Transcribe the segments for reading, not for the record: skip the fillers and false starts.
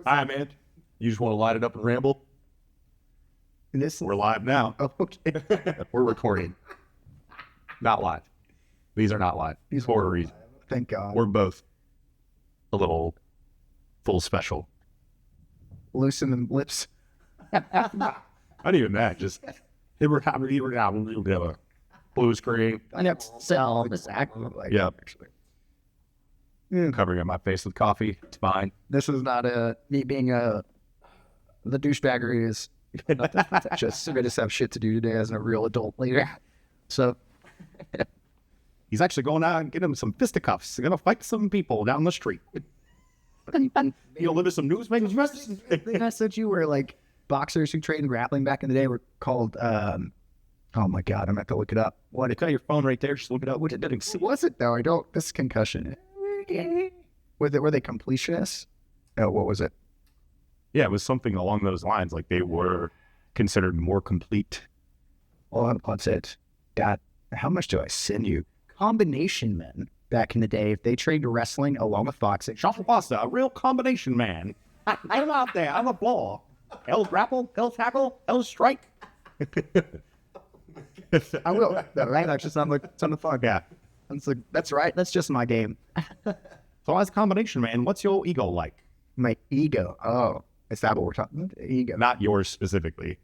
Hi, man. You just want to light it up and ramble? We're live now. Oh, okay. We're recording. Not live. These are not live. These for a are reason. Thank God. We're both a little full special. Loosen the lips. Not even that. Just they were having a blue screen. I have to sell this act. Like, Yeah. actually. Covering up my face with coffee. It's fine. This is not me being the douchebaggery is just I just have shit to do today as a real adult later. So He's actually going out and getting him some fisticuffs. He's gonna fight some people down the street. He'll live some newspapers. I said you were like boxers who trained grappling back in the day were called oh my God, I'm gonna have to look it up. What? It's got your phone right there. Just look it up. What Was it though? I don't. This is concussion. Were they completionists? Oh, what was it? Yeah, it was something along those lines. Like they were considered more complete. Oh, what's it? God, how much do I send you? Combination men back in the day, if they trained wrestling along with boxing. Shuffle Pasta, a real combination man. I'm out there. I'm a ball. L grapple, L tackle, L strike. I will. Right? That's just on the fuck. Yeah. It's like, that's right. That's just my game. So as a combination man, what's your ego like? My ego. Oh, is that what we're talking about? Ego. Not yours specifically.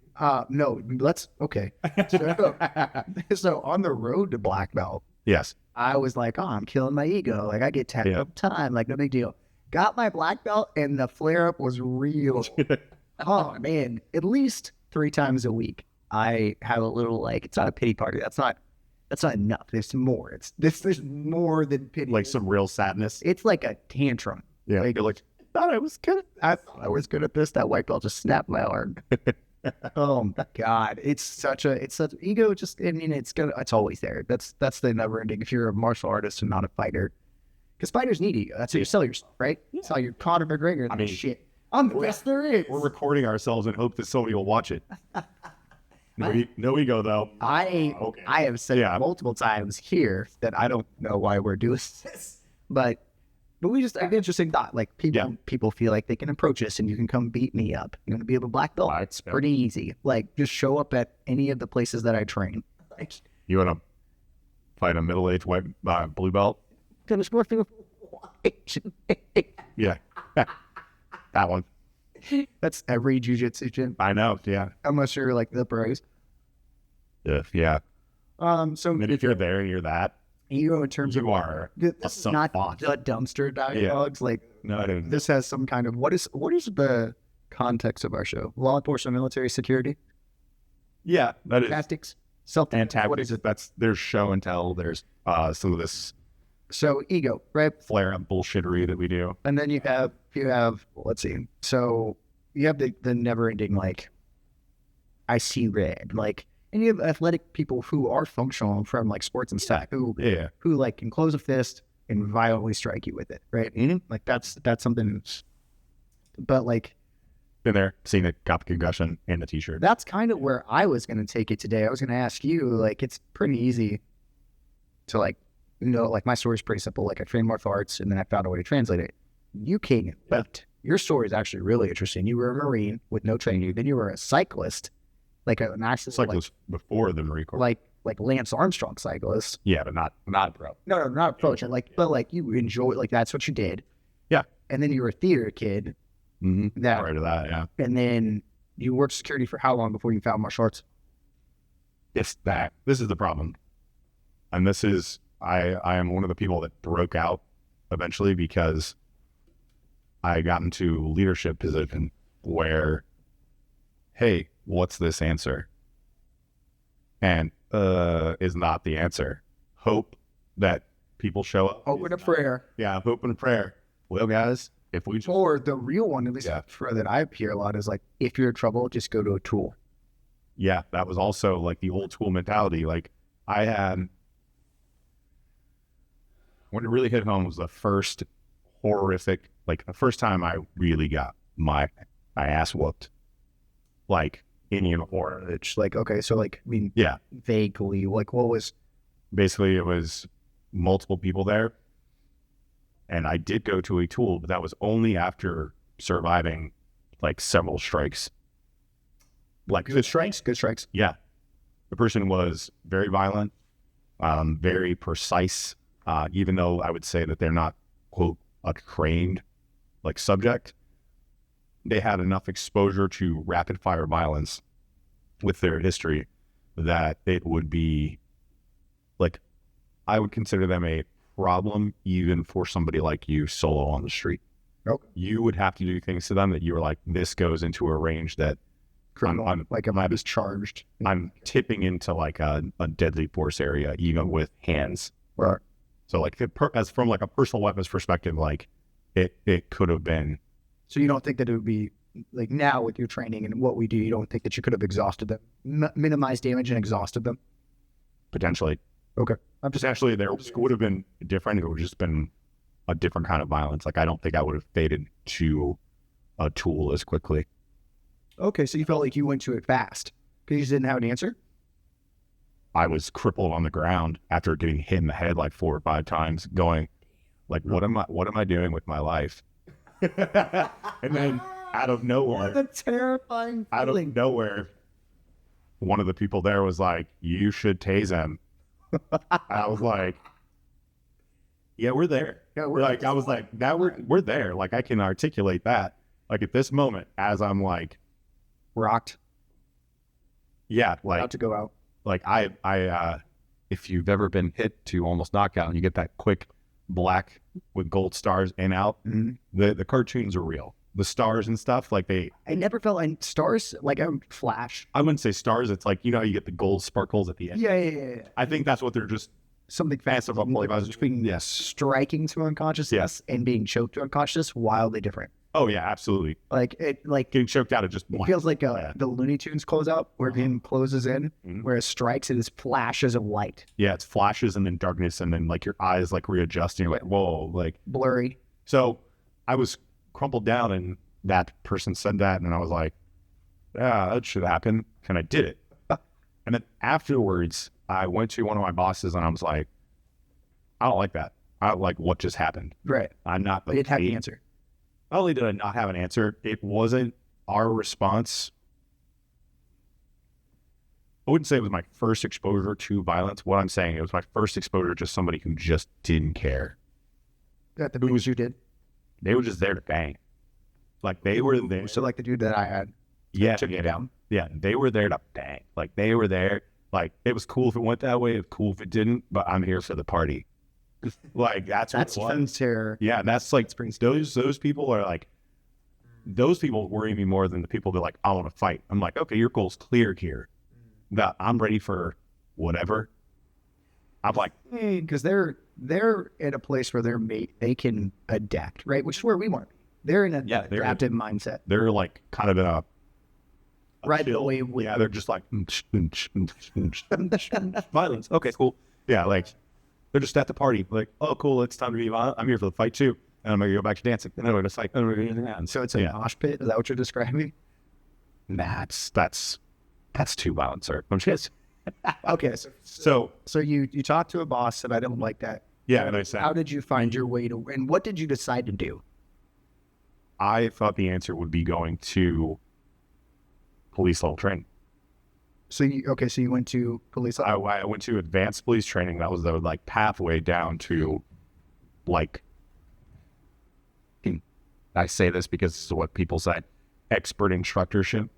No, okay. So on the road to black belt, Yes. I was like, oh, I'm killing my ego. Like I get tapped up time, like no big deal. Got my black belt and the flare up was real. Oh man, at least 3 times a week. I have a little like, it's not a pity party. That's not enough. There's more. There's more than pity. Like some real sadness. It's like a tantrum. Yeah. Like, You're like, thought I was good. I thought I was good at this. That white belt just snapped my arm. Oh my God. It's such ego. Just, I mean, it's always there. That's the never ending. If you're a martial artist and not a fighter, because fighters need ego. That's how you sell yourself, right? That's how you're Conor McGregor. I mean, shit. I'm the best there is. We're recording ourselves and hope that somebody will watch it. No ego though. I have said multiple times here that I don't know why we're doing this, but we just have an interesting thought. Like people feel like they can approach us and you can come beat me up. You're gonna be able to black belt. It's pretty easy. Like just show up at any of the places that I train. Like, You want to fight a middle-aged white blue belt? Yeah. That one. That's every jiu-jitsu gym. I know. Yeah. Unless you're like the pros. Yeah. So And if you're there, you're that. ego in terms You of are this is not the dumpster dialogues. Like No, I didn't. this has some kind of what is the context of our show? Law enforcement, military, security, Yeah, that is. tactics, something. What is it? There's show and tell. There's some of this So ego, right? flare up bullshittery that we do. And then you have let's see. So you have the never ending like I see red, like, and you have athletic people who are functional from like sports and stuff who like can close a fist and violently strike you with it, right? Mm-hmm. Like that's something. But like Been there, seen it, got the concussion and the t-shirt. that's kind of where I was going to take it today. I was going to ask you, like, it's pretty easy to like, like my story is pretty simple. Like I trained martial arts and then I found a way to translate it. You came, but your story is actually really interesting. You were a Marine with no training. Then you were a cyclist, like an actual Cyclist before the Marine Corps. like Lance Armstrong cyclist. Yeah, but not pro. No, not approach it. Like, but like you enjoy, like that's what you did. Yeah. And then you were a theater kid. Mm-hmm. That Prior to that, yeah. And then you worked security for how long before you found martial arts? This is the problem. And this is, I am one of the people that broke out eventually because I got into leadership position where, hey, what's this answer? And is not the answer. Hope that people show up. Hope and a prayer. Yeah, hope and a prayer. Well, guys, if we just... Or the real one, at least for that I hear a lot, is like, if you're in trouble, just go to a tool. Yeah, that was also like the old school mentality. Like when it really hit home was the first horrific, like the first time I really got my ass whooped, like in uniform. It's like, okay, so like, I mean, Yeah, vaguely, like what was... basically it was multiple people there. And I did go to a tool, but that was only after surviving like several strikes. Like Good strikes. Good strikes. yeah, the person was very violent, very precise. Even though I would say that they're not quote a trained like subject, they had enough exposure to rapid fire violence with their history that it would be like, I would consider them a problem even for somebody like you solo on the street. Okay. You would have to do things to them that you were like, this goes into a range that I'm like if I was charged. I'm tipping into like a deadly force area, even with hands. Right. So like as from like a personal weapons perspective, like it could have been. So you don't think that it would be like now with your training and what we do, you don't think that you could have exhausted them, minimized damage and exhausted them? Potentially. Okay. Potentially there would have been different. It would have just been a different kind of violence. Like I don't think I would have faded to a tool as quickly. Okay, so you felt like you went to it fast because you just didn't have an answer? I was crippled on the ground after getting hit in the head like 4 or 5 times, going like, what am I doing with my life? And then out of nowhere, What a terrifying feeling. out of nowhere, one of the people there was like, you should tase him. I was like, yeah, we're there. Yeah, We're like, I was like, now we're there. Like I can articulate that. Like at this moment, as I'm like rocked, yeah, about like to go out. like I if you've ever been hit to almost knockout and you get that quick black with gold stars in out, the cartoons are real. The stars and stuff, like I never felt like stars, like a flash. I wouldn't say stars. It's like, you know, how you get the gold sparkles at the end. Yeah. I think that's what they're just Something fast about like I was between yes. striking to unconsciousness and being choked to unconsciousness, wildly different. Oh yeah, absolutely. Like Getting choked out, it just feels like the Looney Tunes close out where him closes in, whereas strikes it is flashes of light, yeah, it's flashes and then darkness and then like your eyes like readjust and you're like, whoa, like blurry. so I was crumpled down and that person said that and I was like, yeah, that should happen. And I did it. And then afterwards I went to one of my bosses and I was like, I don't like that. I don't like what just happened. Right. I'm not But it had the answer. Not only did I not have an answer, it wasn't our response. I wouldn't say it was my first exposure to violence. What I'm saying, it was my first exposure to somebody who just didn't care. That the moves you did. They were just there to bang. Like they were there. So like the dude that I had. Yeah. Took you down. Yeah. They were there to bang. Like they were there. Like it was cool if it went that way. It was cool if it didn't, but I'm here for the party. Like that's fun terror. Yeah, that's like those people are like, those people worry me more than the people that like, I want to fight. I'm like, okay, your goal's clear here. That I'm ready for whatever. I'm like, because they're at a place where they can adapt, right? Which is where we want. They're in an adaptive mindset. They're like kind of in a right chill. away. Yeah, they're just like violence. Okay, cool. Yeah, like they're just at the party. Like, oh, cool, it's time to be violent. I'm here for the fight too, and I'm gonna go back to dancing. And I'm just like, so it's a mosh pit. Is that what you're describing? That's too violent, sir. I'm just okay. So you talked to a boss and I don't like that. Yeah, and I said, how did you find your way to, and what did you decide to do? I thought the answer would be going to police level training. So you went to police level? I went to advanced police training. That was the like pathway down to like, I say this because this is what people say, expert instructorship,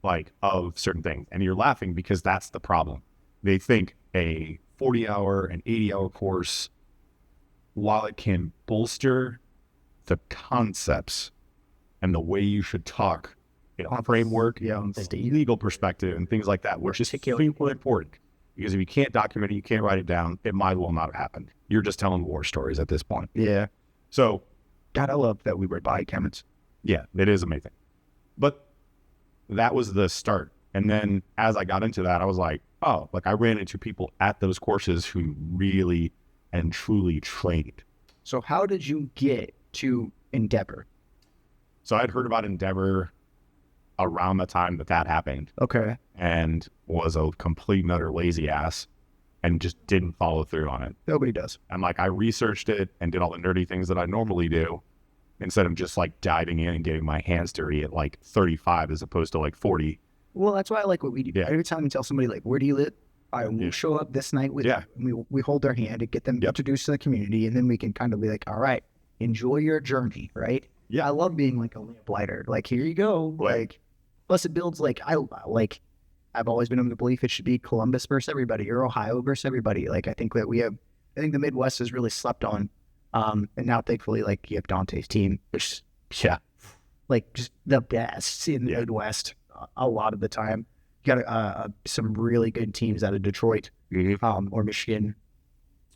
like of certain things. And you're laughing because that's the problem. They think a 40-hour and 80-hour course, while it can bolster the concepts and the way you should talk in a framework, the legal perspective and things like that, which is super important. Because if you can't document it, you can't write it down, it might as well not have happened. You're just telling war stories at this point. Yeah. So, God, I love that we were body chemists. Yeah, it is amazing. But that was the start. And then as I got into that, I was like, oh, like I ran into people at those courses who really and truly trained. So how did you get to Endeavor? So I'd heard about Endeavor around the time that happened. Okay. And was a complete and utter lazy ass and just didn't follow through on it. Nobody does. And like I researched it and did all the nerdy things that I normally do. instead of just like diving in and getting my hands dirty at like 35 as opposed to like 40. Well, that's why I like what we do. Yeah. Every time we tell somebody, like, where do you live? I will show up this night with you. And we hold their hand and get them introduced to the community, and then we can kind of be like, all right, enjoy your journey, right? Yeah, I love being like a lamplighter. Like, here you go. Like, plus it builds like I've always been of the belief it should be Columbus versus everybody or Ohio versus everybody. Like, I think the Midwest is really slept on. And now thankfully, like, you have Dante's team, which like just the best in the Midwest a lot of the time. You got some really good teams out of Detroit or Michigan.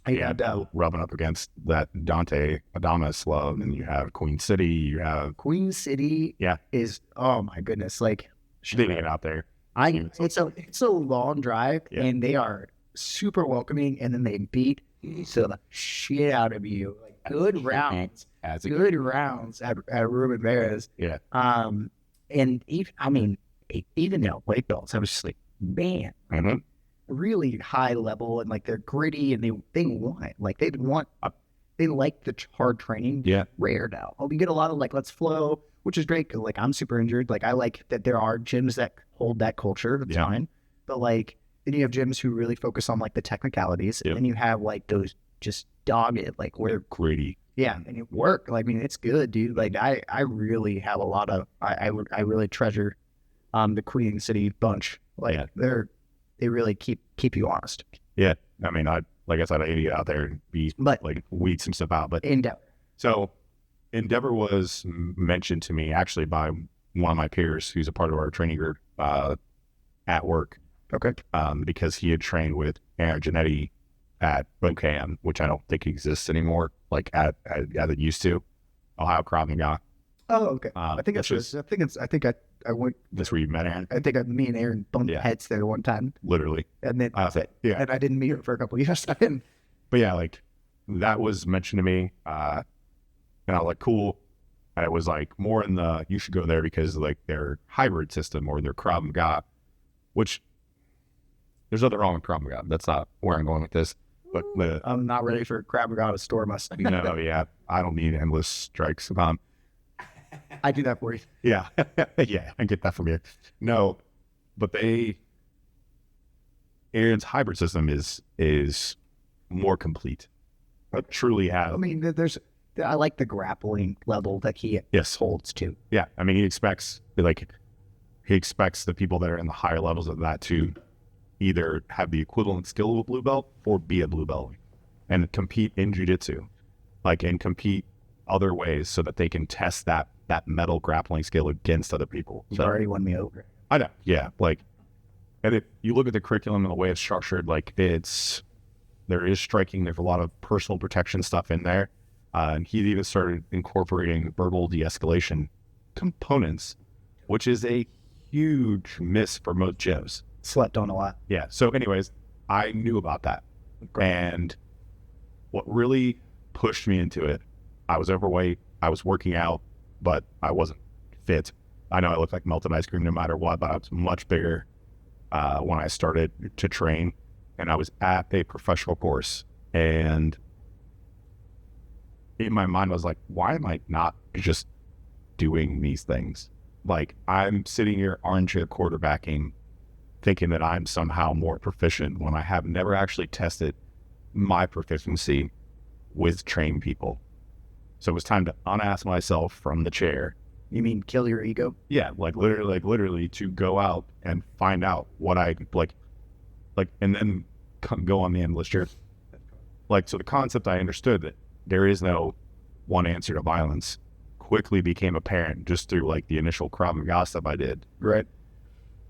Rubbing up against that Dante Adamas love, and you have Queen City. You have Queen City. Is, oh my goodness, like shooting it out there. It's a long drive, and they are super welcoming, and then they beat the shit out of you. Like, good rounds at Ruben Mares. And even though white belts, I was just like, man, really high level, and like they're gritty, and they like the hard training. Rare now. We get a lot of like, let's flow, which is great, because like I'm super injured. Like, I like that there are gyms that hold that culture. That's fine. But like, then you have gyms who really focus on like the technicalities, and then you have like those just dogged, like, where they're gritty. And it work. Like, I mean, it's good, dude. Like, I really have a lot of I really treasure the Queen City bunch. Like, they really keep you honest. I mean, like I said, I get out there and like weed some stuff out. But Endeavor. So Endeavor was mentioned to me actually by one of my peers who's a part of our training group at work. Okay. Because he had trained with Aaron Genetti at Bocam, which I don't think exists anymore, like as it used to. Ohio Krav Maga. Oh, okay. I think I went. That's where you met Aaron. I think me and Aaron bumped heads there one time. Literally. And then and I didn't meet her for a couple of years. But yeah, like that was mentioned to me, and I was like, cool. And it was like more in the, you should go there because like their hybrid system or their Krav Maga, which there's nothing wrong with Krav Maga. That's not where I'm going with this. But I'm not ready for Krav Maga to store my stuff. No, I don't need endless strikes. I do that for you. Yeah, I get that from you. No, but Aaron's hybrid system is more complete. But truly has. I mean, I like the grappling level that he holds to. Yeah, I mean, he expects the people that are in the higher levels of that to either have the equivalent skill of a blue belt or be a blue belt and compete in jiu-jitsu, and compete other ways so that they can test that metal grappling skill against other people. You've already won me over. I know. Yeah. And if you look at the curriculum and the way it's structured, there is striking. There's a lot of personal protection stuff in there. And he even started incorporating verbal de-escalation components, which is a huge miss for most gyms. Slept on a lot. Yeah. So anyways, I knew about that. And what really pushed me into it, I was overweight, I was working out, but I wasn't fit. I know I looked like melted ice cream no matter what, but I was much bigger when I started to train. And I was at a professional course. And in my mind, I was like, why am I not just doing these things? Like, I'm sitting here armchair quarterbacking, thinking that I'm somehow more proficient when I have never actually tested my proficiency with trained people. So it was time to unask myself from the chair. You mean kill your ego? Yeah, literally to go out and find out what I and then go on the endless journey. So the concept I understood that there is no one answer to violence quickly became apparent just through the initial Krav Maga stuff I did. Right.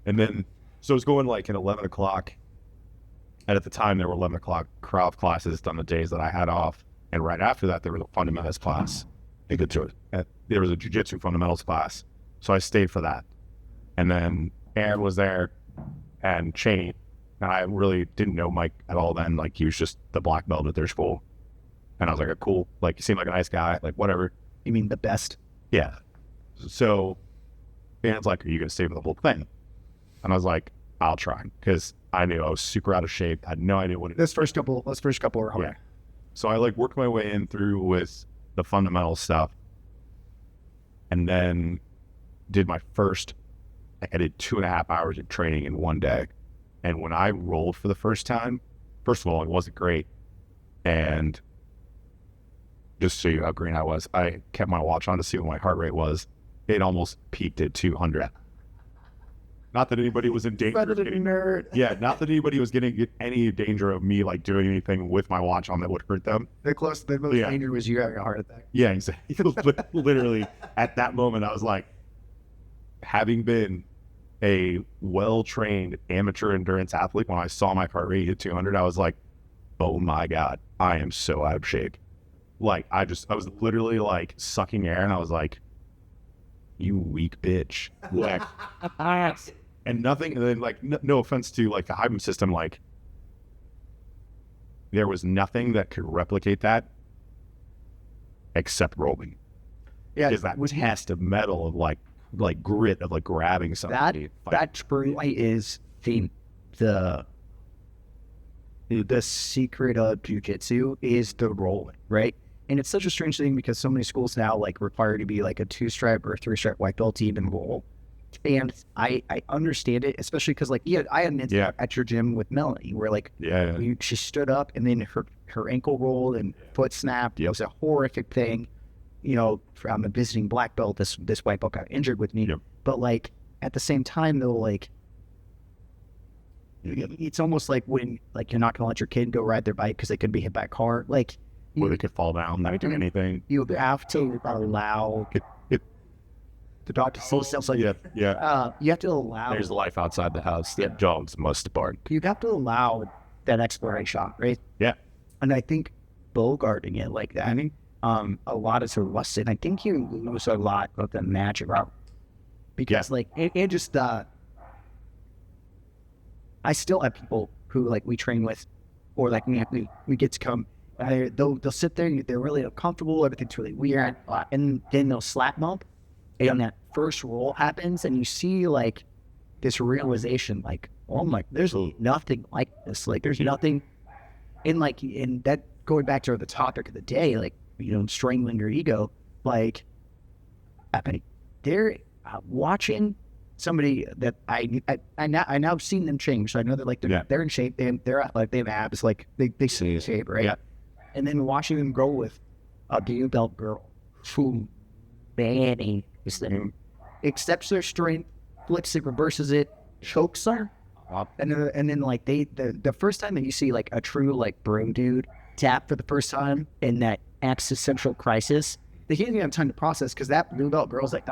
And then, so it was going at 11 o'clock. And at the time there were 11 o'clock Krav classes on the days that I had off. And right after that, there was a fundamentals class. There was a jiu-jitsu fundamentals class. So I stayed for that. And then Aaron was there and Cheney. And I really didn't know Mike at all then. He was just the black belt at their school. And I was like, cool. He seemed like a nice guy. Whatever. You mean the best? Yeah. So Aaron's like, are you going to stay for the whole thing? And I was like, I'll try. Because I knew I was super out of shape. I had no idea what it was. Those first couple were hard. Yeah. So I worked my way in through with the fundamental stuff. and then did my first, I did 2.5 hours of training in one day. And when I rolled for the first time, first of all, it wasn't great. And just to show you how green I was, I kept my watch on to see what my heart rate was. It almost peaked at 200. Not that anybody was in danger of getting nerd. Yeah, not that anybody was getting any danger of me like doing anything with my watch on that would hurt them. The most danger was you having a heart attack. Yeah, exactly. Literally, at that moment, I was like, having been a well-trained amateur endurance athlete, when I saw my heart rate hit 200, I was like, oh my God, I am so out of shape. Like, I was literally like sucking air, and I was like, you weak bitch. Like, and nothing, and then like, no offense to like the Hyben system, like, there was nothing that could replicate that except rolling. Yeah, because that test of metal of like grit of like grabbing something. That truly is the secret of jiu-jitsu is the rolling, right? And it's such a strange thing because so many schools now like require to be like a 2-stripe or a 3-stripe white belt to even roll. And I understand it, especially because like I had an incident at your gym with Melanie where like she stood up and then her ankle rolled and foot snapped. It was a horrific thing. You know, from a visiting black belt, this white belt got injured with me. But like at the same time though, like it's almost like when like you're not gonna let your kid go ride their bike because they could be hit by a car. Like or they could fall down, not do anything. You have to allow the doctor says like you have to allow. There's life outside the house. The dogs must bark. You have to allow that exploration, right? Yeah. And I think bogarting it like that, a lot is rusted. I think you lose a lot of the magic out because like it just I still have people who like we train with, or like we get to come. They'll sit there and they're really uncomfortable. Everything's really weird, and then they'll slap bump, and that first roll happens, and you see like this realization, like, oh my, there's nothing like this. Like there's nothing, and that going back to the topic of the day, like strangling your ego. Like they're watching somebody that I now have seen them change. So I know that like they're in shape. They're like they have abs. Like they stay in shape, right? Yeah. And then watching them grow with a blue belt girl who accepts their strength, flicks it, reverses it, chokes her, and then like the first time that you see like a true like bro dude tap for the first time in that existential crisis, they can't even have time to process because that blue belt girl's like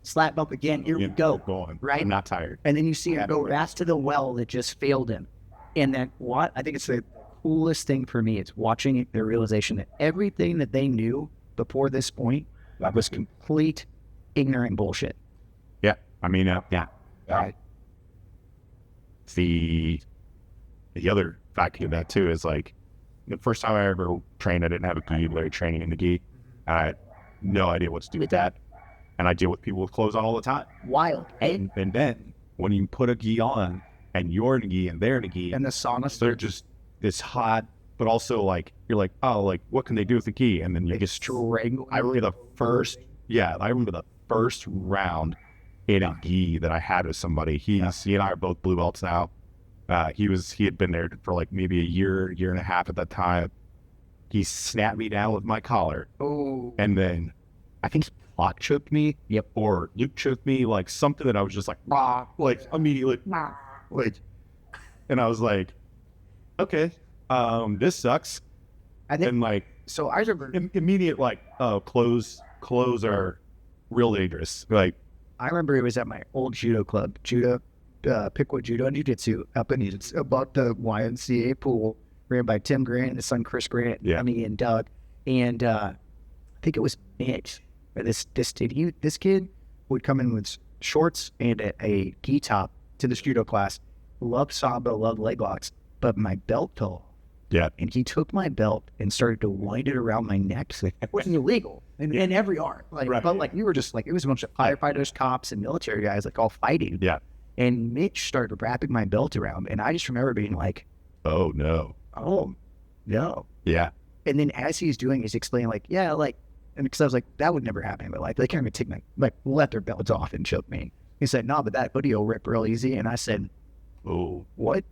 slap up again, here we go, right? I'm not tired. And then you see him go back to the well that just failed him, and then I think it's the coolest thing for me is watching the realization that everything that they knew before this point was complete ignorant bullshit. Yeah, I mean, Right. The other factor of that too is like the first time I ever trained, I didn't have a gi, literally training in the gi. I had no idea what to do with that, and I deal with people with clothes on all the time. Wild. And then when you put a gi on and you're in a gi and they're in a gi, and the sauna, they're just it's hot, but also like you're like, oh, like what can they do with the gi? And then you get strangled. I remember the first round in a gi that I had with somebody. He and I are both blue belts now. He had been there for like maybe a year and a half at that time. He snapped me down with my collar. Oh. And then I think he block choked me. Yep. Or Luke choked me, like something that I was just like, like immediately, like, and I was like, okay, this sucks. And like, so I remember immediate like, oh, clothes are real dangerous. Like, I remember it was at my old judo club, Pickwood Judo and Jiu-Jitsu up in above the YMCA pool, ran by Tim Grant, his son Chris Grant, me and Doug, and I think it was Mitch. This kid would come in with shorts and a gi top to this judo class. Loved sambo, loved leg locks, but my belt fell off. Yeah. And he took my belt and started to wind it around my neck, which is illegal in every art. Like, but like we were just like, it was a bunch of firefighters, cops, and military guys like all fighting. Yeah. And Mitch started wrapping my belt around, and I just remember being like, oh no. Yeah. Yeah. And then as he's doing, he's explaining like, yeah, like And because I was like, that would never happen in my life. They can't even take let their belts off and choke me. He said, no, but that hoodie will rip real easy. And I said, oh, what?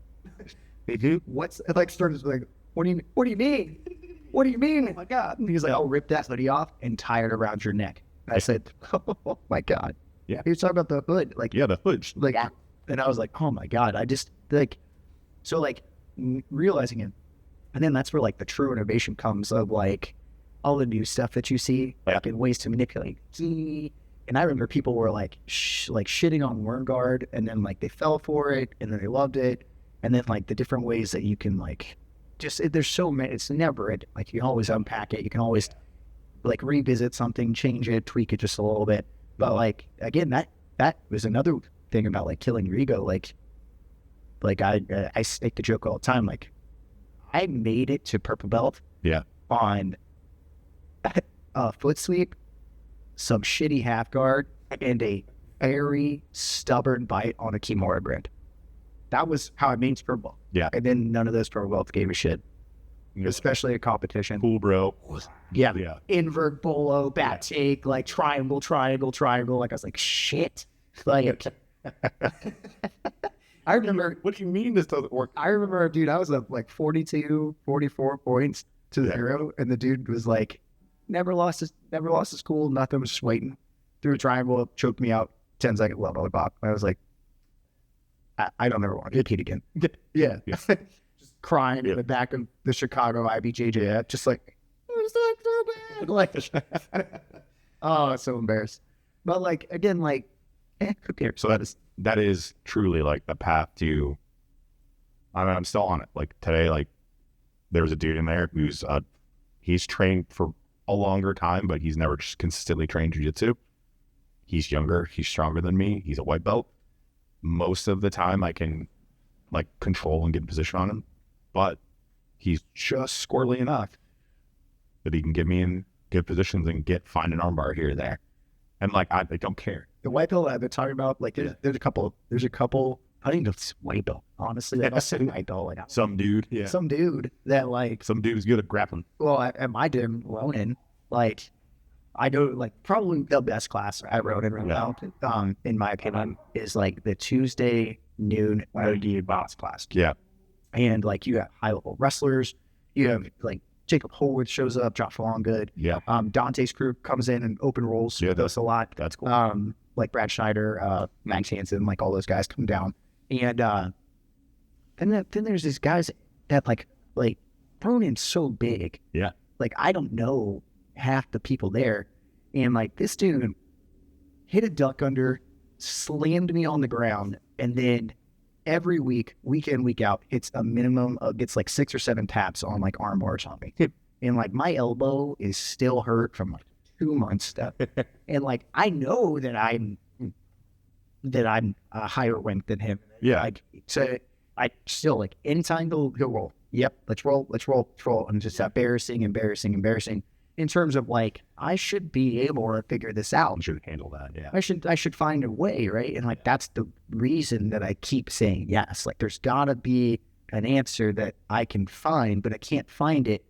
They do? What's it like? Started like, what do you mean? What do you mean? Oh my God. And he's like, I'll rip that hoodie off and tie it around your neck. And I said, oh my God. Yeah. He was talking about the hood. Like, yeah, the hood. Like, and I was like, oh my God. I just like, so like realizing it. And then that's where like the true innovation comes of like all the new stuff that you see, like in ways to manipulate. And I remember people were like, shitting on Worm Guard, and then like they fell for it, and then they loved it. And then like the different ways that you can like, there's so many, it's never it. Like you can always unpack it. You can always like revisit something, change it, tweak it just a little bit. But like, again, that was another thing about like killing your ego. Like I make the joke all the time. Like I made it to purple belt. Yeah. On a foot sweep, some shitty half guard, and a very stubborn bite on a Kimura grip. That was how I made it to purple belt. Yeah. And then none of those purple belts gave a shit. Especially a competition. Cool, bro. Yeah. Yeah. Invert bolo, bat take, like triangle. Like I was like, shit. Like I remember. What do you mean this doesn't work? I remember, dude, I was up like 42, 44 points to 0, and the dude was like, never lost his cool, nothing, was just waiting. Threw a triangle, choked me out, 10-second level pop. I was like, I don't ever want to compete again. Yeah. Just crying in the back of the Chicago IBJJF, just like, it's like so bad. Like, oh, so embarrassed. But like, again, like, who cares? So that is truly like the path to, I mean, I'm still on it. Like today, like there was a dude in there who's, he's trained for a longer time, but he's never just consistently trained jiu-jitsu. He's younger, he's stronger than me, he's a white belt. Most of the time I can like control and get position on him, but he's just squirrely enough that he can get me in good positions and find an armbar here or there. And like, I don't care. The white belt I've been talking about, like there's a couple, I think it's white belt, honestly. Like, I'll say white belt. Like, some dude that like, some dude is good at grappling. Well, at my gym, Ronin, like, I know, like, probably the best class I wrote in my opinion, is like the Tuesday noon box class. Yeah. And like, you have high level wrestlers, you have like Jacob Holwood shows up, Josh Longgood. Yeah. Dante's crew comes in and open rolls with us a lot. That's cool. Like Brad Schneider, Max Hansen, like all those guys come down. And then there's these guys that like Ronin's so big. Yeah. Like I don't know half the people there. And like this dude hit a duck under, slammed me on the ground, and then every week in, week out, it's a minimum of gets like 6 or 7 taps on like arm bars on me. And like my elbow is still hurt from like 2 months stuff. And like I know that I'm a higher rank than him. Yeah. Like so I still like anytime he'll roll. Yep, let's roll. And it's just embarrassing. In terms of like, I should be able to figure this out. You should handle that. Yeah. I should find a way, right? And like that's the reason that I keep saying yes. Like there's gotta be an answer that I can find, but I can't find it.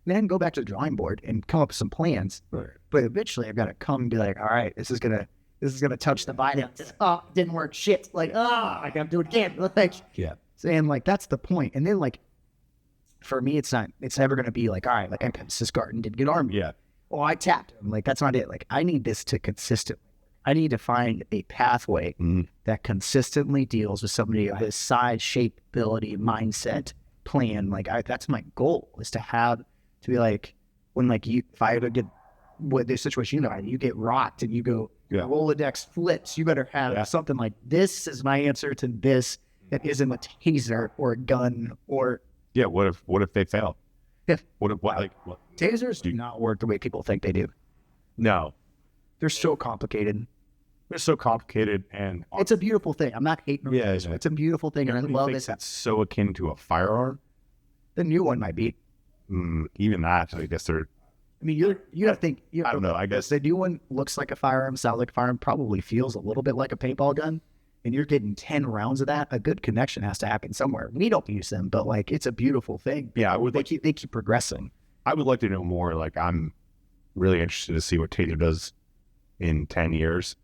And then go back to the drawing board and come up with some plans. Right. But eventually I've got to come and be like, all right, this is gonna touch the bite. Oh, didn't work. Shit. Like, I gotta do it again. Like, yeah. And like that's the point. And then like for me, it's never gonna be like, all right, like I got this garden, didn't get armed. Yeah. Oh, I tapped him. Like that's not it. Like I need this to consistently. I need to find a pathway that consistently deals with somebody of his size, shape, ability, mindset, plan. Like that's my goal, is to be like, when like if I ever get with this situation, you get rocked and you go, your Rolodex flips, you better have something like, this is my answer to this that isn't a taser or a gun or. Yeah. What if they fail? Yeah. What? Tasers do not work the way people think they do. No. They're so complicated. They're so complicated, and it's a beautiful thing. I'm not hating on it. Yeah. It's a beautiful thing, and I love it. It's so akin to a firearm. The new one might be. Even that, I guess they're. I mean, you got to think. I don't know. I guess the new one looks like a firearm, sounds like a firearm, probably feels a little bit like a paintball gun, and you're getting 10 rounds of that. A good connection has to happen somewhere. We don't use them, but like it's a beautiful thing. Yeah, they keep progressing. I would like to know more. Like really interested to see what Taser does in 10 years.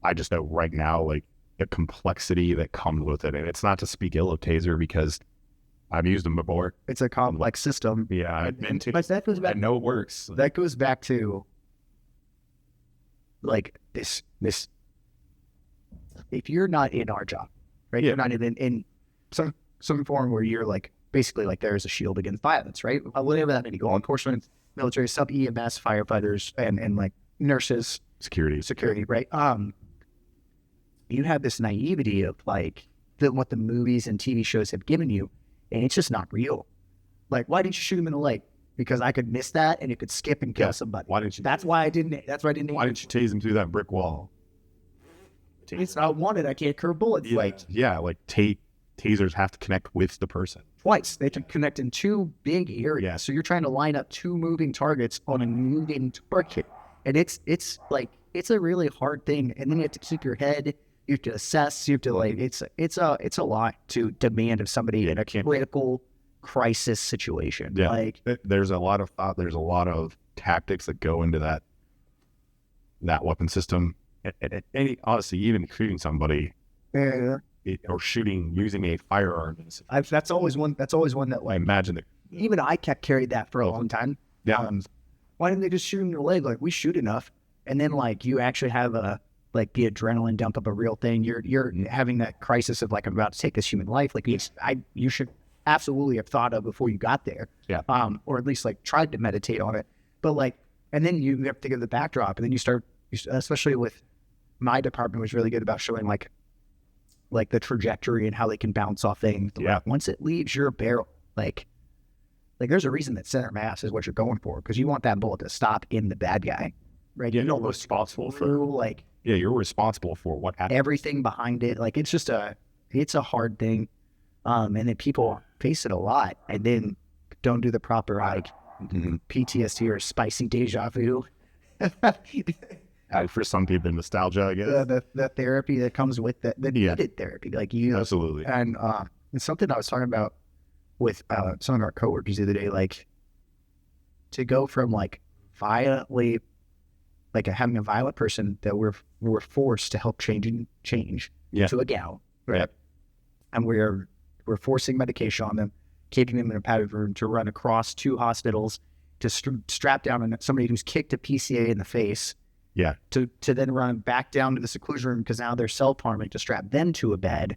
I just know right now, like, the complexity that comes with it. And it's not to speak ill of Taser because I've used them before. It's a complex system. Yeah, I've been to. But that goes back. I know it works. That goes back to like this. If you're not in our job, right? Yeah. You're not in some form where you're like basically like there's a shield against violence, right? Whatever that may be, law enforcement, military, sub EMS, firefighters, and like nurses, security, right? You have this naivety of like what the movies and TV shows have given you, and it's just not real. Like, why didn't you shoot him in the leg? Because I could miss that and it could skip and kill somebody. Why didn't you? That's why I didn't. Why didn't you tase him through that brick wall? It's not wanted. I can't curve bullets. Yeah, like tasers have to connect with the person twice. They can connect in two big areas. Yeah. So you're trying to line up two moving targets on a moving target, and it's like it's a really hard thing. And then you have to keep your head. You have to assess. You have to like. It's a lot to demand of somebody in a critical crisis situation. Yeah. Like there's a lot of thought. There's a lot of tactics that go into that weapon system. And honestly, even shooting somebody or using a firearm. That's always one that I like imagine that. even I kept carried that for a long time. Yeah. Why didn't they just shoot him in the leg? Like we shoot enough, and then like you actually have the adrenaline dump of a real thing. You're having that crisis of like I'm about to take this human life. Like you should absolutely have thought of before you got there. Yeah. Or at least like tried to meditate on it. But like, and then you have to think of the backdrop, and then you start, especially with my department was really good about showing like the trajectory and how they can bounce off things. Yeah. Once it leaves your barrel, like there's a reason that center mass is what you're going for, because you want that bullet to stop in the bad guy, right? Yeah, you're responsible for you're responsible for what happened. Everything behind it. Like it's a hard thing, and then people face it a lot, and then don't do the proper like PTSD or spicy deja vu. For some people, nostalgia, I guess. The therapy that comes with the needed therapy, like you. Absolutely. And it's something I was talking about with some of our coworkers the other day, like to go from like violently, like having a violent person that we're forced to help change to a gal, right? Yeah. And we're forcing medication on them, keeping them in a padded room to run across 2 hospitals to strap down somebody who's kicked a PCA in the face. Yeah. To then run back down to the seclusion room because now they're self-harming to strap them to a bed.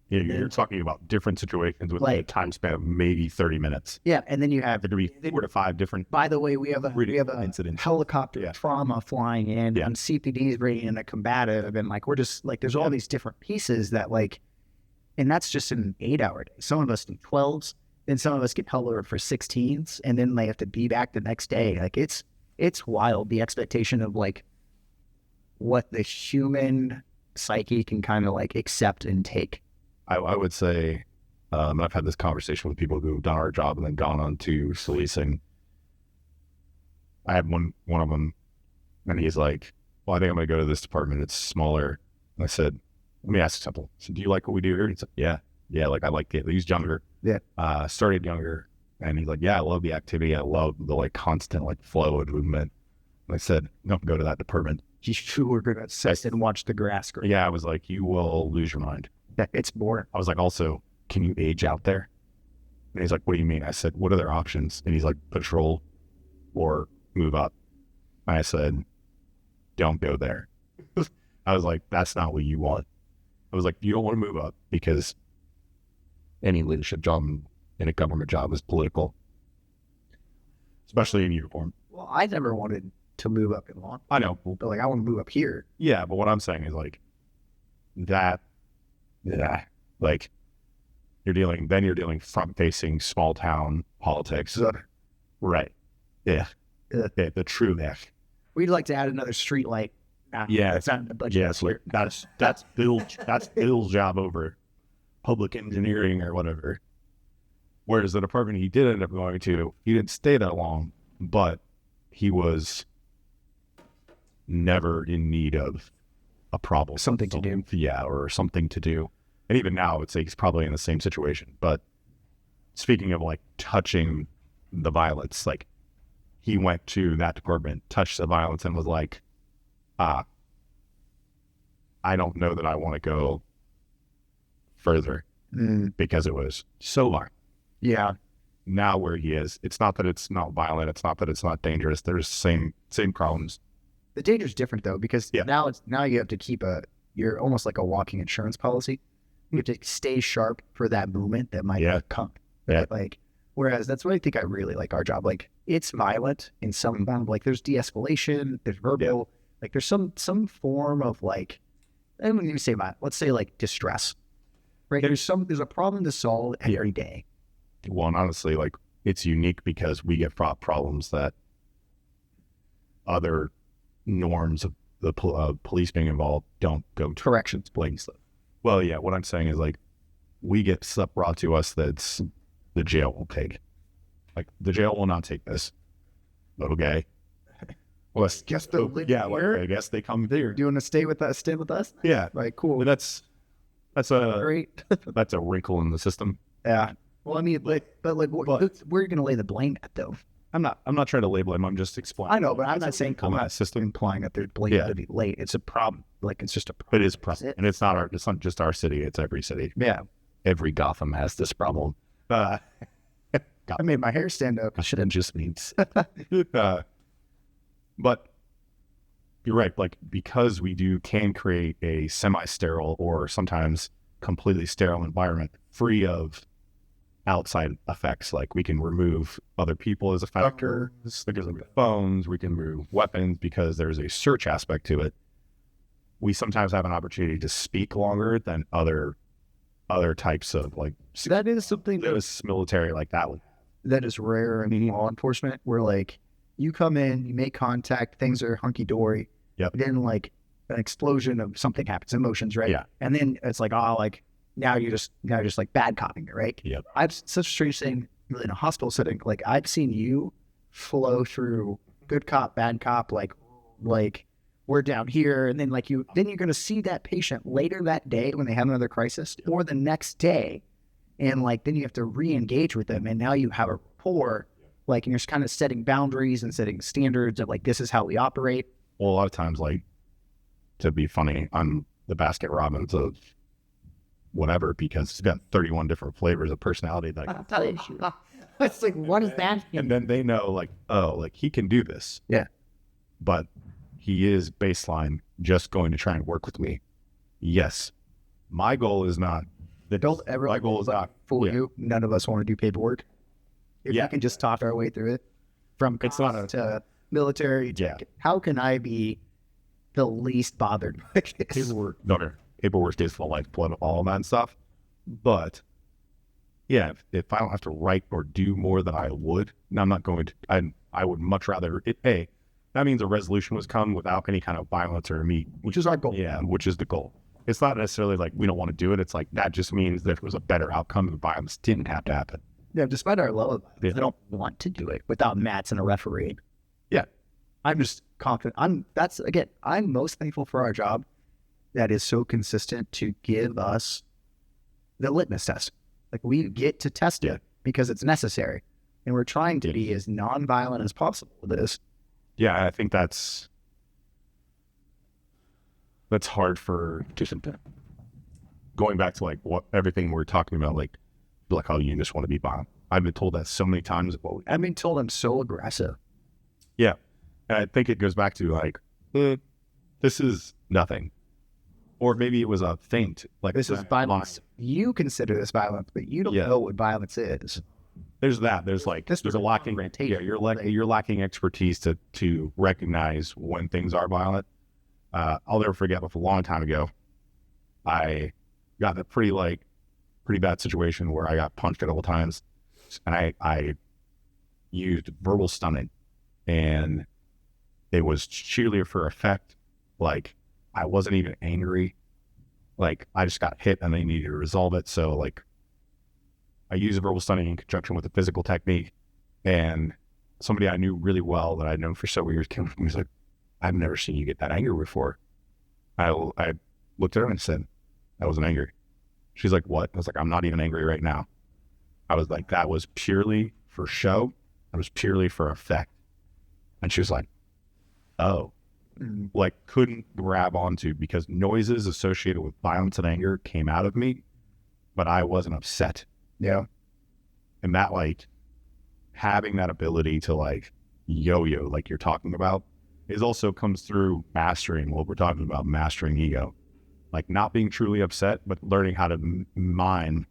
Yeah, you're talking about different situations with a time span of maybe 30 minutes. Yeah, and then you have there could be 4 to 5 different. By the way, we have a incidents. Helicopter trauma flying in, and CPDs bringing in a combative, and like we're just like there's all these different pieces that like, and that's just an 8-hour day. Some of us do 12s, then some of us get held over for 16s, and then they have to be back the next day. Like it's wild, the expectation of like what the human psyche can kind of like accept and take. I would say, I've had this conversation with people who've done our job and then gone on to policing. I had one of them, and he's like, well, I think I'm going to go to this department. It's smaller. And I said, let me ask you something. So do you like what we do here? He said, yeah, like I like it. He's younger. Yeah. Started younger. And he's like, yeah, I love the activity. I love the like constant like flow and movement. And I said, no, go to that department. You were going to sit and watch the grass grow. Yeah, I was like, you will lose your mind. It's boring. I was like, also, can you age out there? And he's like, what do you mean? I said, what are their options? And he's like, patrol or move up. And I said, don't go there. I was like, that's not what you want. I was like, you don't want to move up because any leadership job in a government job is political, especially in uniform. Well, I never wanted to move up in law. I know. But like, I want to move up here. Yeah, but what I'm saying is like that, like you're dealing front-facing small town politics. Right. Yeah. The true F. We'd like to add another street light. Yeah. It's not in the budget. Yes, like that's Bill's job over public engineering or whatever. Whereas the department he did end up going to, he didn't stay that long, but he was never in need of a problem. Something to do. Yeah, or something to do. And even now, I would say he's probably in the same situation. But speaking of like touching the violence, like he went to that department, touched the violence, and was like, I don't know that I want to go further because it was so hard. Yeah. Now where he is, it's not that it's not violent. It's not that it's not dangerous. There's same problems. The danger's different though, because now you have to keep you're almost like a walking insurance policy. You have to stay sharp for that moment that might come. Yeah. Like, whereas that's what I think I really like our job. Like, it's violent in some like there's de-escalation, there's verbal, like there's some form of like, I don't even say violent. Let's say like distress, right? There's a problem to solve every day. Well, and honestly, like it's unique because we get problems that other norms of the police being involved don't go to. Corrections. Well, yeah, what I'm saying is like we get stuff brought to us that's the jail will take. Like the jail will not take this. Okay. Well, I guess I guess they come there. Do you want to stay with us? Yeah. Right. Cool. That's a great. That's a wrinkle in the system. Yeah. Well, I mean, where are you going to lay the blame at though? I'm not trying to label him. I'm just explaining. I know, but I'm not saying system implying that they're blamed to be late. It's a problem. Like it's just a problem. It is a problem, and it's not just our city. It's every city. Yeah. Every Gotham has this problem. I made my hair stand up. I should have just means. But you're right. Like because we can create a semi-sterile or sometimes completely sterile environment free of outside effects. Like we can remove other people as a factor. We can remove phones. We can remove weapons because there's a search aspect to it. We sometimes have an opportunity to speak longer than other types of like. That is something that is military like that one. That is rare in law enforcement. Where like you come in, you make contact, things are hunky dory. Yep. Then like an explosion of something happens, emotions, right? Yeah. And then it's like now you're just like bad copying it, right? Yep. I've such a strange thing in a hospital setting. Like I've seen you flow through good cop, bad cop, like we're down here, and then then you're gonna see that patient later that day when they have another crisis, or the next day, and then you have to re-engage with them, and now you have a rapport, and you're kind of setting boundaries and setting standards of this is how we operate. Well, a lot of times, to be funny, I'm the Baskin Robbins of whatever because it's got 31 different flavors of personality. It's like, what is that? And then they know, he can do this. Yeah. But he is baseline just going to try and work with me. Yes. My goal is not. My goal is not. Fool you. None of us want to do paperwork. If we can just talk our way through it. From cops to military. How can I be the least bothered by this? Paperwork is the lifeblood of all of that stuff. But yeah, if I don't have to write or do more than I would, I'm not going to. I would much rather that means a resolution was come without any kind of violence or me, which is our goal. Yeah, which is the goal. It's not necessarily we don't want to do it. It's that just means that it was a better outcome and violence didn't have to happen. Yeah, despite our love, I don't want to do it without mats and a referee. Yeah. I'm just confident. I'm most thankful for our job that is so consistent to give us the litmus test. We get to test it because it's necessary. And we're trying to be as nonviolent as possible with this. Yeah, I think that's hard for going back to what everything we're talking about, oh, you just want to be violent. I've been told that so many times. I've been told I'm so aggressive. Yeah. And I think it goes back to this is nothing. Or maybe it was a feint. This is violence. You consider this violence, but you don't know what violence is. There's that. There's a lacking. Yeah, you're lacking expertise to recognize when things are violent. I'll never forget. A long time ago, I got in a pretty bad situation where I got punched a couple times, and I used verbal stunning, and it was sheerly for effect. I wasn't even angry. I just got hit and they needed to resolve it. So I used verbal stunning in conjunction with a physical technique, and somebody I knew really well that I'd known for several years came to me and was like, I've never seen you get that angry before. I looked at her and said, I wasn't angry. She's like, what? I was like, I'm not even angry right now. I was like, that was purely for show. That was purely for effect. And she was like, oh, Mm. like couldn't grab onto because noises associated with violence and anger came out of me, but I wasn't upset. Yeah. And that like having that ability to like yo-yo, like you're talking about, is also comes through mastering what we're talking about, mastering ego. Like not being truly upset, but learning how to mine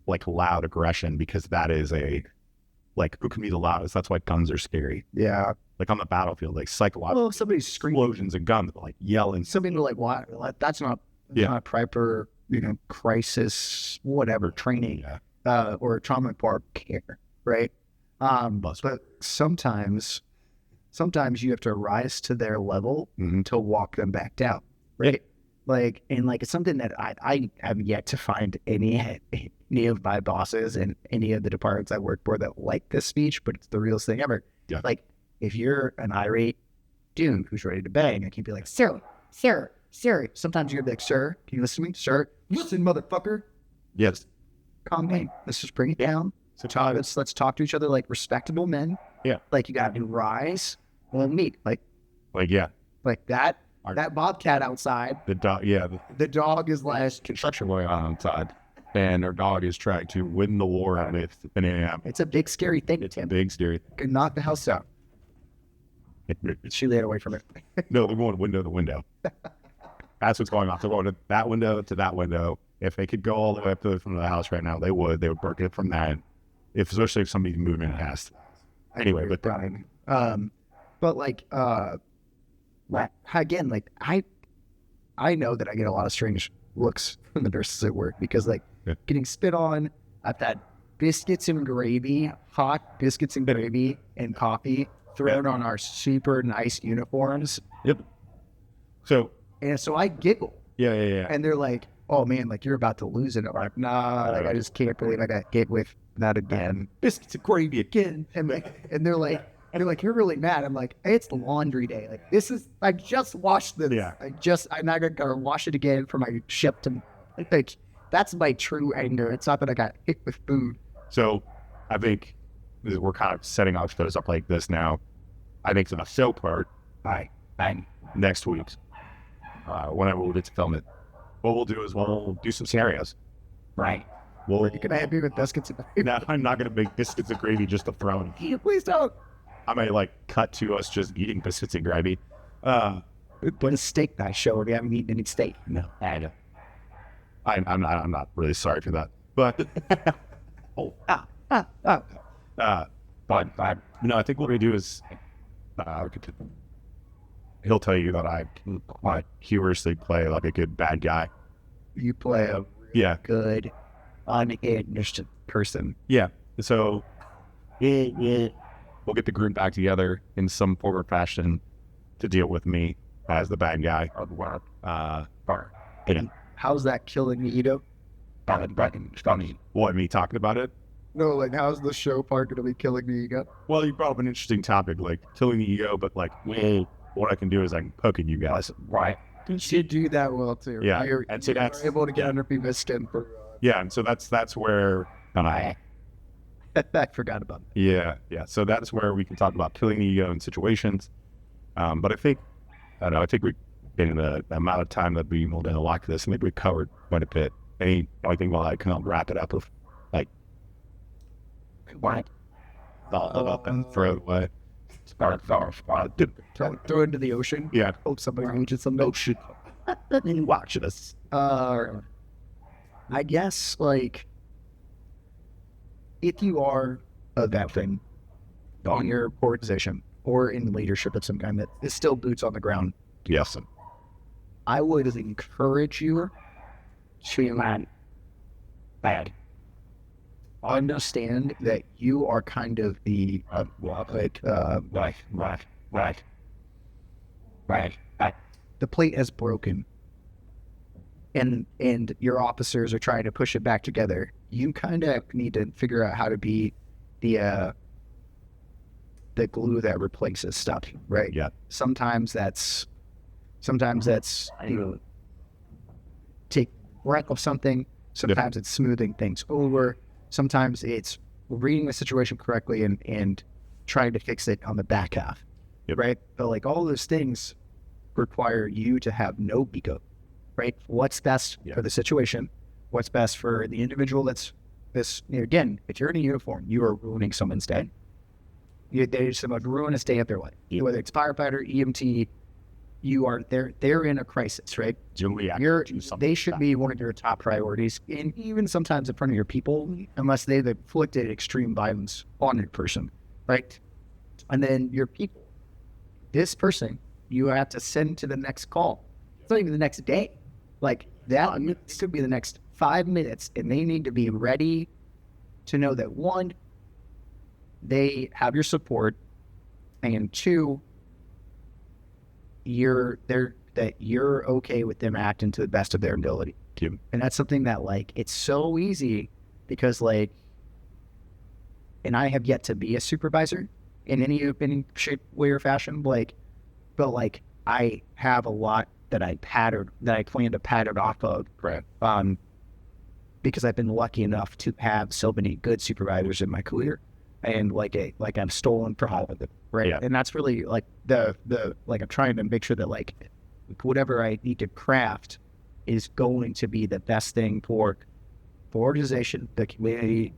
like loud aggression, because that is like who can be the loudest? That's why guns are scary. Yeah. Like on the battlefield, like psychological Well, if somebody's screaming, explosions and guns, like yelling. somebody will like, why? That's not proper, crisis, whatever training, or trauma informed care, right? But sometimes you have to rise to their level to walk them back down, right? Like, and like it's something that I have yet to find any of my bosses and any of the departments I work for that like this speech, but it's the realest thing ever. Yeah. Like, if you're an irate dude who's ready to bang, I can be like, sir. Sometimes you're gonna be like, sir, can you listen to me? Sir, listen, motherfucker. Yes. Calm down. Let's just bring it down. Let's talk to each other like respectable men. Yeah. Like you gotta rise and meet. Like yeah. Like that bobcat outside. The dog, yeah. The dog is like Construction going on outside. And our dog is trying to win the war with an AM. It's a big scary thing. It's a big scary thing. Could knock the house down. She laid away from it. No, they're going window to window. That's what's going on. They're going to that window to that window. If they could go all the way up to the front of the house right now, they would. They would break it from that. Especially if somebody's moving past. Anyway, but like again, like I know that I get a lot of strange looks from the nurses at work because like getting spit on. I've had biscuits and gravy, hot biscuits and gravy and coffee thrown on our super nice uniforms. Yep. So I giggle. Yeah. And they're like, "Oh man, like you're about to lose it." I'm like, "Nah, like I just can't believe I got hit with that again. Biscuits and gravy again." And they're like, "You're really mad." I'm like, "Hey, it's the laundry day. Like I just washed this. Yeah. I'm not gonna wash it again for my ship to like that's my true anger. It's not that I got hit with food." So I think we're kind of setting our shows up like this now. I think the show part, next week, whenever we get to film it, what we'll do is we'll do some scenarios. Right. Well, you can have me with biscuits and gravy. No, I'm not going to make biscuits and gravy just to throw in. Please don't. I may like cut to us just eating biscuits and gravy. But a steak night show, we haven't eaten any steak. No. I'm not really sorry for that. But but no, I think what we do is he'll tell you that I humorously play like a good bad guy. You play a good, uninterested person. Yeah. So we'll get the group back together in some form or fashion to deal with me as the bad guy. How's that killing the ego? What, me talking about it? No, like how's the show part going to be killing the ego? Well, you brought up an interesting topic, like killing the ego, but like, what I can do is I can poke at you guys. Right. You do that well too. Yeah. You're able to get under people's skin for. Yeah, and so that's where I forgot about that. Yeah. So that's where we can talk about killing the ego in situations. But I think we've been in the amount of time that we've been locked this, maybe we covered quite a bit. I think while I can wrap it up with like what? Throw it away. Throw it into the ocean. Yeah. Hope somebody reaches some ocean. Watch this. I guess like if you are a veteran on your board position or in leadership of some kind that is still boots on the ground. Yes. I would encourage you to understand that you are kind of the the plate has broken and your officers are trying to push it back together. You kind of need to figure out how to be the glue that replaces stuff, right? Yeah. Sometimes that's take breath of something. Sometimes it's smoothing things over. Sometimes it's reading the situation correctly and trying to fix it on the back half, Yep. right? But like all those things require you to have no ego, right? What's best for the situation? What's best for the individual that's this, again, if you're in a uniform, you are ruining someone's day. There's the most ruinous day of their life. Whether it's firefighter, EMT, they're in a crisis, right? They should be one of your top priorities, and even sometimes in front of your people, unless they've inflicted extreme violence on a person, right? And then your people, this person, you have to send to the next call. It's not even the next day. Like that could be the next 5 minutes, and they need to be ready to know that, one, they have your support, and two, you're okay with them acting to the best of their ability. Yep. And that's something that, like, it's so easy because, like, and I have yet to be a supervisor in any shape, way, or fashion, but I have a lot that I plan to pattern off of, right? Because I've been lucky enough to have so many good supervisors in my career, and like I've stolen from all of them, right? Yeah. And that's really like the I'm trying to make sure that like whatever I need to craft is going to be the best thing for organization, the community,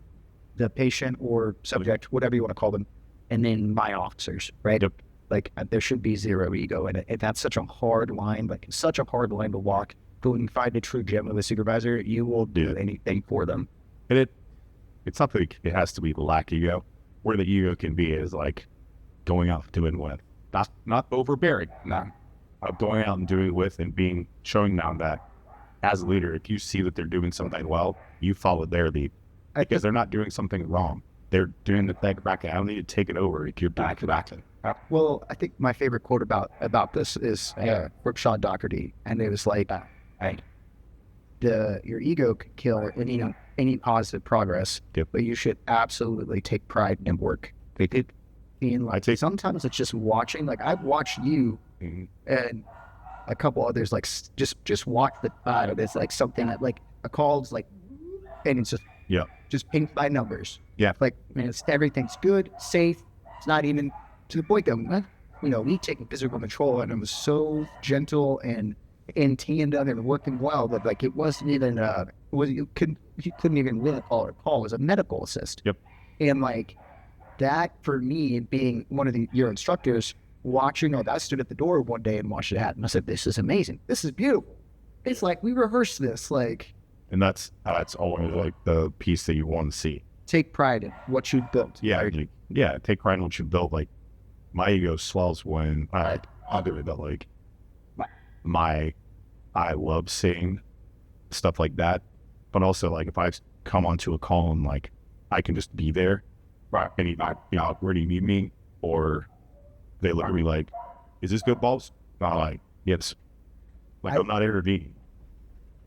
the patient or subject, whatever you want to call them, and then my officers, right? Yep. Like there should be zero ego in it. And that's such a hard line, to walk. But when you find a true gem of a supervisor, you will do anything for them. And it's not that it has to be lack ego. Where the ego can be is like going out doing with, not overbearing, going out and doing with and showing them that as a leader, if you see that they're doing something well, you follow their lead because they're not doing something wrong. They're doing the thing back. I don't need to take it over if you're back. Well, I think my favorite quote about this is from Sean Doherty, and it was like, your ego can kill any positive progress, but you should absolutely take pride in work. Sometimes it's just watching. Like I've watched you and a couple others, like just watch the it's like something that like a call's like, and it's just pinged by numbers. Yeah, like everything's good, safe. It's not even to the point that me taking physical control, and it was so gentle and in tandem and working well that like it wasn't even you couldn't even really call it a call. It was a medical assist. Yep. And like that for me, being one of your instructors, watching, I stood at the door one day and watched it happen. I said, "This is amazing. This is beautiful. It's like we rehearsed this." Like, and that's always like the piece that you want to see. Take pride in what you built. Yeah, right? Take pride in what you built. Like my ego swells when I'll do it, but like I love seeing stuff like that, but also like if I come onto a call and like I can just be there, right? And where do you need me? Or they look at me like, "Is this good, balls?" I'm like, "Yes." Like I'm not intervening.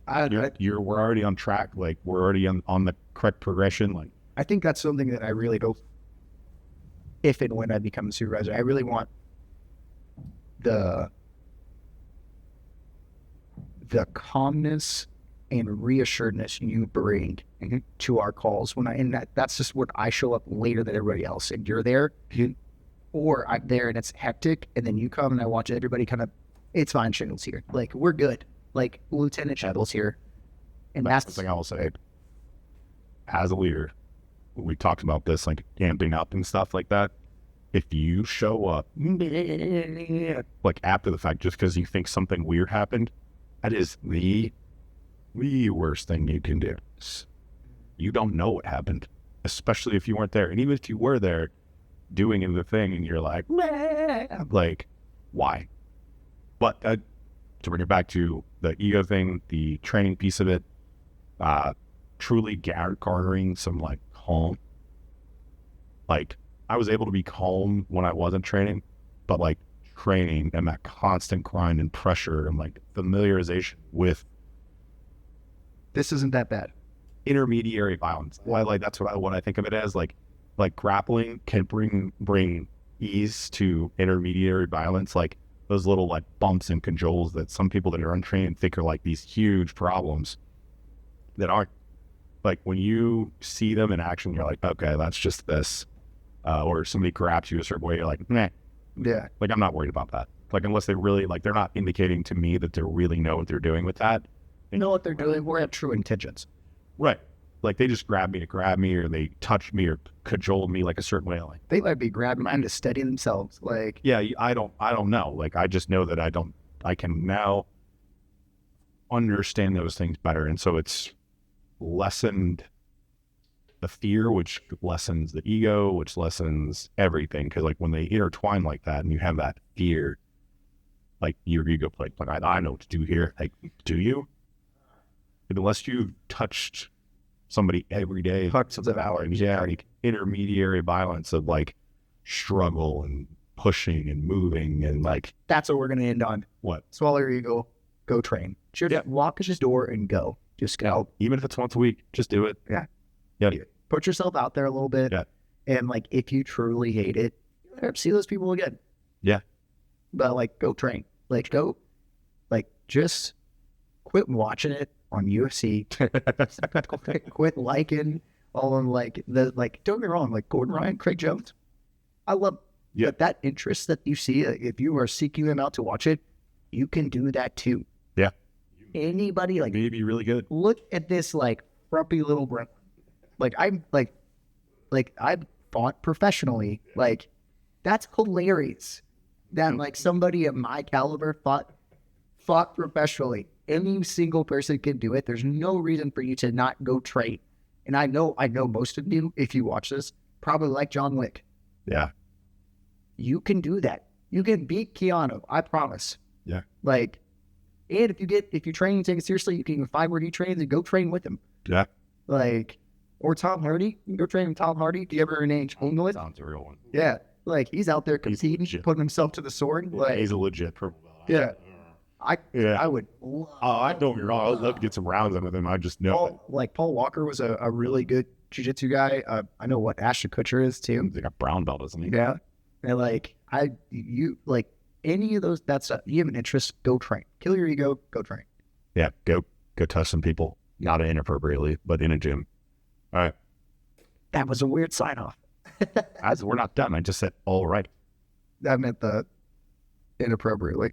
We're already on track. Like we're already on the correct progression. Like I think that's something that I really hope, if and when I become a supervisor, I really want the calmness and reassuredness you bring to our calls that's just what I show up later than everybody else, and you're there, or I'm there and it's hectic, and then you come and I watch everybody kind of, it's fine, Shadow's here, like we're good, like Lieutenant Shadow's here, and that's something I will say. As a leader, we talked about this, like amping up and stuff like that. If you show up like after the fact just because you think something weird happened, that is the worst thing you can do. You don't know what happened, especially if you weren't there. And even if you were there doing the thing and you're like, why? But to bring it back to the ego thing, the training piece of it, truly garnering some like calm. Like I was able to be calm when I wasn't training, but like training and that constant grind and pressure and like familiarization with this isn't that bad. Intermediary violence. Like that's what I think of it as. Like grappling can bring ease to intermediary violence. Like those little like bumps and cajoles that some people that are untrained think are like these huge problems that aren't. Like when you see them in action, you're like, okay, that's just this. or somebody grabs you a certain way, you're like, nah, Yeah. like I'm not worried about that. Like unless they really like they're not indicating to me that they really know what they're doing with that. You know what they're doing? We're at true intentions. Right. Like they just grab me to grab me, or they touch me or cajole me like a certain way. Like They might be grabbing mine to steady themselves. Like, yeah, I don't know. Like I just know that I can now understand those things better, and so it's lessened the fear, which lessens the ego, which lessens everything. Because like when they intertwine like that, and you have that fear, like your ego like I know what to do here. Like, do you? Unless you've touched somebody every day, Hundreds of hours. yeah, like intermediary violence of like struggle and pushing and moving and like that's what we're going to end on. what? Swallow your ego. Go train. Just walk to the door and go. Just go. Even if it's once a week, just do it. Yeah. Yeah. Put yourself out there a little bit. Yeah. And like, if you truly hate it, you never see those people again. Yeah. But like, go train. Like, go. Like, just quit watching it on UFC. Quit liking all of like the like. Don't get me wrong. Like Gordon Ryan, Craig Jones. I love that interest that you see. If you are seeking them out to watch it, you can do that too. Yeah. Anybody like Maybe really good. look at this like frumpy little bro. Like I'm like I've fought professionally. Like that's hilarious. That like somebody of my caliber fought professionally. Any single person can do it. There's no reason for you to not go train. And I know most of you, if you watch this, probably like John Wick. Yeah. You can do that. You can beat Keanu. I promise. Yeah. Like, and if you train and take it seriously, you can find where he trains and go train with him. Yeah. Like, or Tom Hardy. You can go train with Tom Hardy. Do you ever engage England? Sounds a real one. Yeah. Like, he's out there competing, legit. putting himself to the sword. Yeah, Like, he's a legit purple belt. yeah. Yeah. I would Oh, I don't get me wrong. I'd love to get some rounds in with him. I just know Paul Walker was a really good jiu-jitsu guy. I know what Ashton Kutcher is too. he's like a brown belt, isn't he? Yeah. And like, you like any of those, that's you have an interest, go train. Kill your ego, go train. Yeah. Go touch some people. Not inappropriately, but in a gym. All right. That was a weird sign off. We're not done. I just said all right. That meant the inappropriately.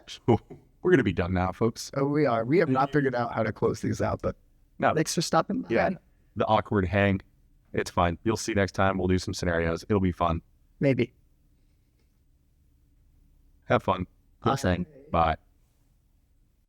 So we're gonna be done now, folks. Oh, we are. We have not figured out how to close these out, but No. thanks for stopping by. Yeah. The awkward hang. It's fine. You'll see next time. We'll do some scenarios. It'll be fun. Maybe. Have fun. Awesome. Bye.